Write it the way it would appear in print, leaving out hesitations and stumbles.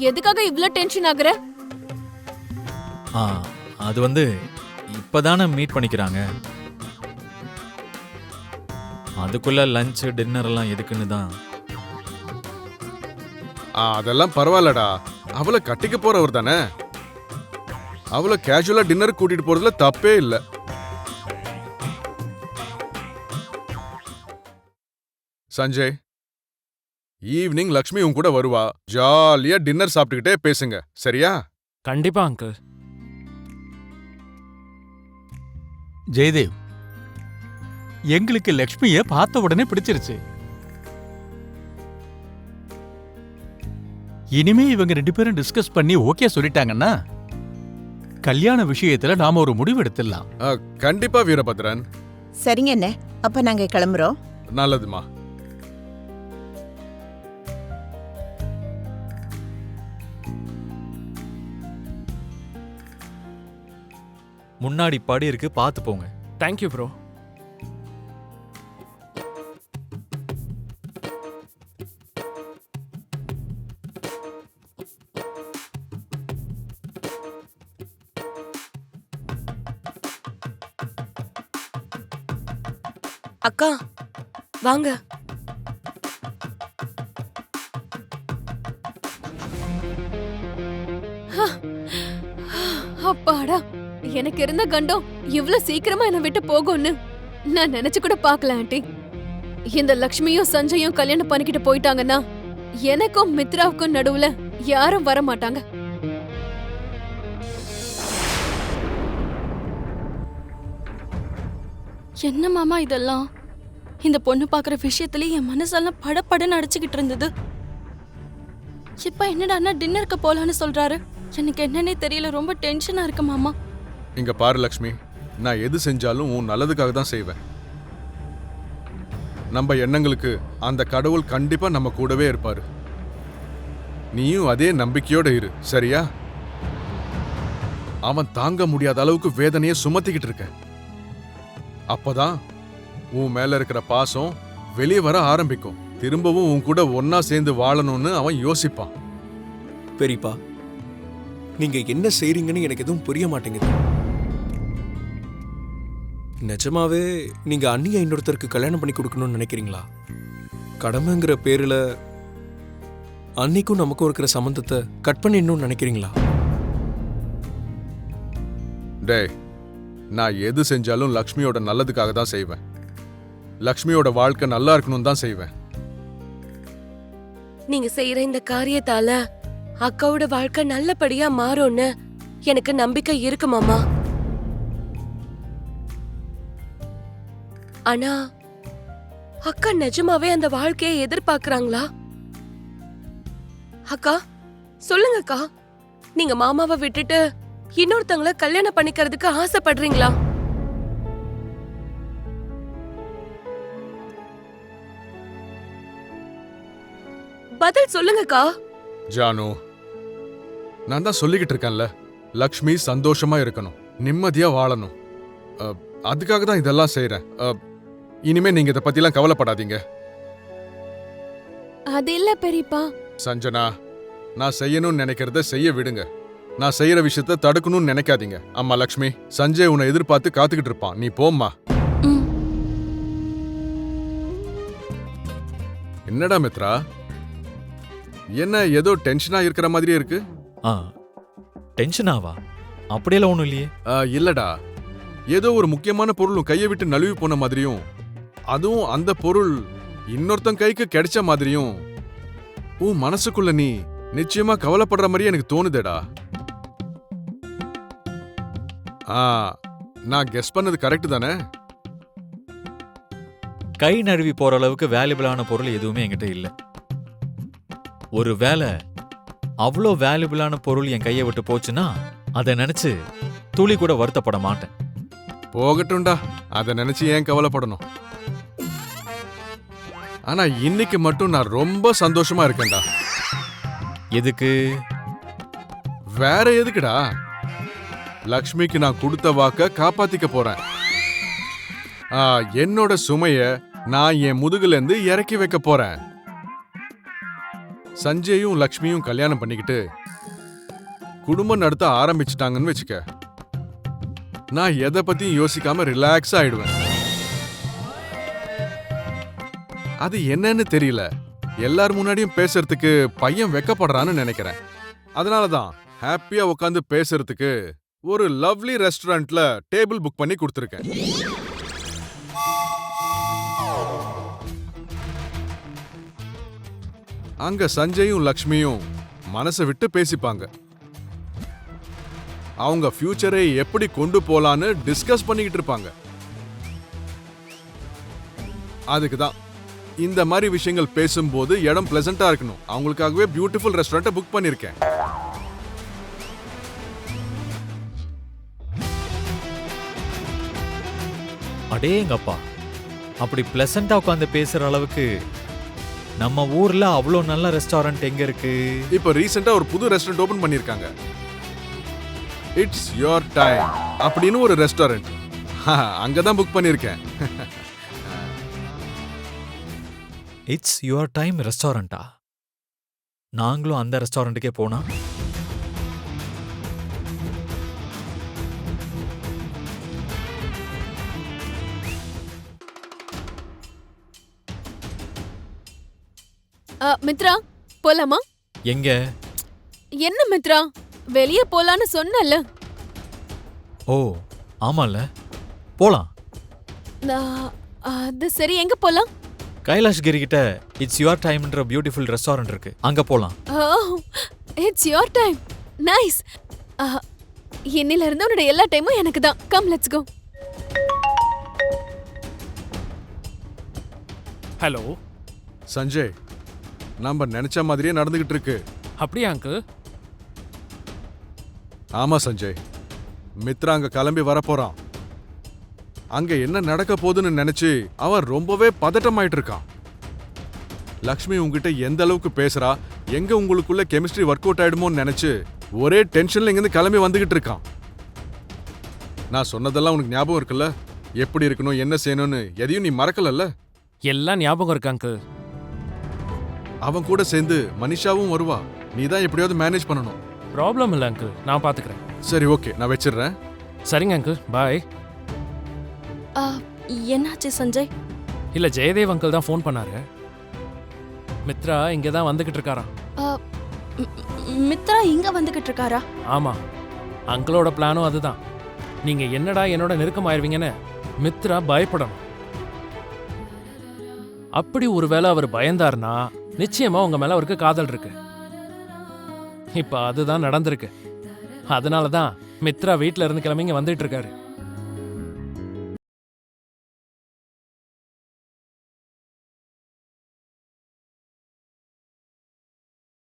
எதுக்காக இவ்ளோ டென்ஷன் ஆகுற? அது வந்து இப்பதானே மீட் பண்ணிக்கிறாங்க. அதுக்குள்ள லஞ்ச் டின்னர் எல்லாம் எதுக்குன்னு தான். அதெல்லாம் பரவாயில்லடா. அவளை கட்டிக்க போறவர் தானே. அவளை கேஷுவலா டின்னர் கூட்டிட்டு போறதுல தப்பே இல்ல. சஞ்சய், ஈவினிங் லக்ஷ்மி உன் கூட வருவா. ஜாலியா டின்னர் சாப்பிட்டுக்கிட்டே பேசுங்க, சரியா? கண்டிப்பா அங்கிள். ஜெயதேவ், எங்களுக்கு லக்ஷ்மிய பார்த்த உடனே பிடிச்சிருச்சு. இனிமே இவங்க 2 பேரும் டிஸ்கஸ் பண்ணி ஓகே சொல்லிட்டாங்கன்னா கல்யாண விஷயத்துல நாம ஒரு முடிவு எடுத்துடலாம். கண்டிப்பா வீரபத்ரன். சரிங்க அண்ணே, அப்ப நாங்க கிளம்புறோம். நல்லதுமா. முன்னாடி படி இருக்கு, பார்த்து போங்க. Thank you bro. அக்கா வாங்க. அப்பாடா, எனக்கு இருந்த கண்டம் இவ்ளோ சீக்கிரமா என்ன விட்டு போகும்னு நான் நினைச்சு கூட பார்க்கல ஆண்டி. இந்த லக்ஷ்மியும் சஞ்சயும் கல்யாணம் பண்ணிக்கிட்டு போயிட்டாங்கன்னா எனக்கும் மித்ராவுக்கும் நடுவுல யாரும் வர மாட்டாங்க. என்ன மாமா இதெல்லாம்? இந்த பொண்ணு பாக்குற விஷயத்துல என் மனசெல்லாம் படப்படன்னு அடிச்சுக்கிட்டு இருந்தது. இப்ப என்னடான்னா டின்னருக்கு போலான்னு சொல்றாரு. எனக்கு என்னன்னே தெரியல, ரொம்ப டென்ஷனா இருக்கு மாமா. இங்க பாரு லக்ஷ்மி, நான் எது செஞ்சாலும் உன் நல்லதுக்காக தான் செய்வேன். நம்ம எண்ணங்களுக்கு அந்த கடவுள் கண்டிப்பா நம்ம கூடவே இருப்பாரு. நீயும் அதே நம்பிக்கையோட இரு, சரியா? அவன் தாங்க முடியாத அளவுக்கு வேதனையை சுமத்திக்கிட்டு இருக்க. அப்பதான் உன் மேல இருக்கிற பாசம் வெளியே வர ஆரம்பிக்கும். திரும்பவும் உன் கூட ஒன்னா சேர்ந்து வாழணும்னு அவன் யோசிப்பான். பெரியப்பா, நீங்க என்ன செய்றீங்கன்னு எனக்கு எதுவும் புரிய மாட்டேங்குது. நிஜமாவே நீங்க அண்ணியை இன்னொருத்தருக்கு கல்யாணம் பண்ணி கொடுக்கணும்னு நினைக்கிறீங்களா? கடமைங்கிற பேர்ல அன்னிக்கும் நமக்கும் இருக்கிற சம்பந்தத்தை கட் பண்ணிடணும்னு நினைக்கிறீங்களா? டேய், நான் எது செஞ்சாலும் லக்ஷ்மியோட நல்லதுக்காக தான் செய்வேன். லக்ஷ்மியோட வாழ்க்கை நல்லா இருக்கணும் தான் செய்வேன். நீங்க செய்யற இந்த காரியத்தால அக்காவோட வாழ்க்கை நல்லபடியா மாறும்னு எனக்கு நம்பிக்கை இருக்கு மாமா. ஆனா அக்கா நிஜமாவே அந்த வாழ்க்கையை எதிர்பார்க்கறாங்களா? அக்கா சொல்லுங்க அக்கா, நீங்க மாமாவை விட்டுட்டு இன்னொருத்தவங்கள கல்யாணம் பண்ணிக்கிறதுக்கு ஆசைப்படுறீங்களா? பதில் சொல்லுங்கக்கா. ஜானு, நான் தான் சொல்லிக்கிட்டு இருக்கேன்ல, லக்ஷ்மி சந்தோஷமா இருக்கணும், நிம்மதியா வாழணும். அதுக்காக தான் இதெல்லாம் செய்யறேன். இனிமே நீங்க இதை பத்திலாம் கவலைப்படாதீங்க. அது இல்ல பெரியப்பா. சஞ்சனா, நான் செய்யணும்னு நினைக்கிறத செய்ய விடுங்க. நான் செய்யற விஷயத்த தடுக்கணும்னு நினைக்காதீங்க. அம்மா லக்ஷ்மி, சஞ்சய் உன்னை எதிர்பார்த்து காத்துக்கிட்டு இருப்பான், நீ போம்மா. என்னடா மித்ரா, என்ன ஏதோ டென்ஷனா இருக்கிற மாதிரியே இருக்கு? டென்ஷனாவா? அப்படியெல்லாம் ஒண்ணும் இல்லையே. இல்லடா, ஏதோ ஒரு முக்கியமான பொருளும் கையை விட்டு நழுவி போன மாதிரியும், அதுவும் அந்த பொருள் இன்னொருத்தன் கைக்கு கிடைச்ச மாதிரியும் உன் மனசுக்குள்ள நீ நிச்சயமா கவலைப்படுற மாதிரியே எனக்கு தோணுதேடா. நான் கெஸ் பண்ணது கரெக்ட் தானே? கை நழுவி போற அளவுக்கு வேல்யூபிளான பொருள் எதுவுமே என்கிட்ட இல்ல. ஒரு வேலை அவ்வளோ வேல்யூபிளான பொருள் என் கையை விட்டு போச்சுன்னா அதை நினைச்சு துளி கூட வருத்தப்பட மாட்டேன். போகட்டும்டா, அதை நினைச்சு ஏன் கவலைப்படணும்? ஆனா இன்னைக்கு மட்டும் நான் ரொம்ப சந்தோஷமா இருக்கேன்டா. எதுக்கு? வேற எதுக்குடா? லக்ஷ்மிக்கு நான் கொடுத்த வாக்க காப்பாத்திக்க போறேன். என்னோட சுமைய நான் என் முதுகுல இருந்து இறக்கி வைக்க போறேன். சஞ்சயும் லக்ஷ்மியும் கல்யாணம் பண்ணிக்கிட்டு குடும்பம் நடத்த ஆரம்பிச்சிட்டாங்கன்னு வச்சுக்க, நான் எதை பத்தியும் யோசிக்காம ரிலாக்ஸா ஆயிடுவேன். அது என்னன்னு தெரியல, எல்லார் முன்னாடியும் பேசுறதுக்கு பையன் வெக்கப்படுறான்னு நினைக்கிறேன். அதனாலதான் ஹாப்பியா உட்காந்து பேசுறதுக்கு ஒரு லவ்லி ரெஸ்டாரண்ட்ல டேபிள் புக் பண்ணி கொடுத்துருக்கேன். அங்க சஞ்சயும் லக்ஷ்மியும் மனசை விட்டு பேசிப்பாங்க. அவங்க ஃபியூச்சரை எப்படி கொண்டு போலான்னு டிஸ்கஸ் பண்ணிக்கிட்டு இருப்பாங்க. அதுக்கு தான் இந்த மாதிரி விஷயங்கள் பேசும்போது இடம் பிளசண்டா இருக்கணும். அவங்களுக்காகவே பியூட்டிஃபுல் ரெஸ்டாரண்ட்டை புக் பண்ணிருக்கேன். அடேங்கப்பா, அப்படி பிளசண்டா உட்காந்து பேசுற அளவுக்கு நம்ம ஊர்ல அவ்வளோ நல்ல ரெஸ்டாரண்ட் எங்க இருக்கு? இப்ப ரீசெண்டா ஒரு புது ரெஸ்டாரண்ட் ஓபன் பண்ணிருக்காங்க. இட்ஸ் யோர் டைம் அப்படின்னு ஒரு ரெஸ்டாரண்ட். அங்கதான் புக் பண்ணிருக்கேன். இட்ஸ் யுவர் டைம் ரெஸ்டாரண்டா? நாங்களும் அந்த ரெஸ்டாரண்ட்டுக்கே போனா? மித்ரா, போலாமா? எங்க? என்ன மித்ரா, வெளியே போலான்னு சொன்னல. ஓ ஆமால, போலாம். அது சரி, எங்க போலாம்? கைலாஷ்கிரி கிட்ட இட்ஸ் யுவர் டைம்ன்ற பியூட்டிஃபுல் ரெஸ்டாரண்ட் இருக்கு, அங்க போலாம். It's your time, nice. இன்னில இருந்து உன்னோட எல்லா டைமும் எனக்கு தான். Come, let's go. Hello Sanjay, நம்ம நினைச்ச மாதிரியே நடந்துகிட்டு இருக்கு. அப்படியா அங்கிள்? ஆமா சஞ்சய், மித்ரா அங்க கிளம்பி வரப்போறான். அங்க என்ன நடக்க போகுதுன்னு நினைச்சு அவன் ரொம்பவே பதட்டமாயிட்டு இருக்கான். லக்ஷ்மி உங்ககிட்ட எந்த அளவுக்கு பேசுறா, எங்க உங்களுக்குள்ள கெமிஸ்ட்ரி ஒர்க் அவுட் ஆயிடுமோன்னு நினைச்சு ஒரே டென்ஷன்ல இங்கிருந்து கிளம்பி வந்துகிட்டு இருக்கான். நான் சொன்னதெல்லாம் உனக்கு ஞாபகம் இருக்குல்ல? எப்படி இருக்கணும், என்ன செய்யணும்னு எதையும் நீ மறக்கலல்ல? எல்லாம் ஞாபகம் இருக்கு அங்கிள். அவன் கூட சேர்ந்து மனிஷாவும் வருவா. நீ தான் எப்படியாவது மேனேஜ் பண்ணணும். ப்ராப்ளம் இல்லை அங்கிள், நான் பார்த்துக்கிறேன். சரி, ஓகே, நான் வச்சிடுறேன். சரிங்க அங்கிள், பாய். என்னாச்சு சஞ்சய்? இல்லை, ஜெயதேவ் அங்கிள் தான் ஃபோன் பண்ணாரு. மித்ரா இங்கே தான் வந்துக்கிட்டு இருக்காராம். மித்ரா இங்க வந்துகிட்டு இருக்காரா? ஆமாம், அங்கிளோட பிளானும் அதுதான். நீங்கள் என்னடா என்னோட நெருக்கமாயிருவீங்கன்னு மித்ரா பயப்படணும். அப்படி ஒருவேளை அவர் பயந்தார்னா நிச்சயமா உங்க மேல அவருக்கு காதல் இருக்கு. இப்ப அதுதான் நடந்திருக்கு. அதனால தான் மித்ரா வீட்ல இருந்து கிளம்பிங்க வந்துட்டு இருக்காரு.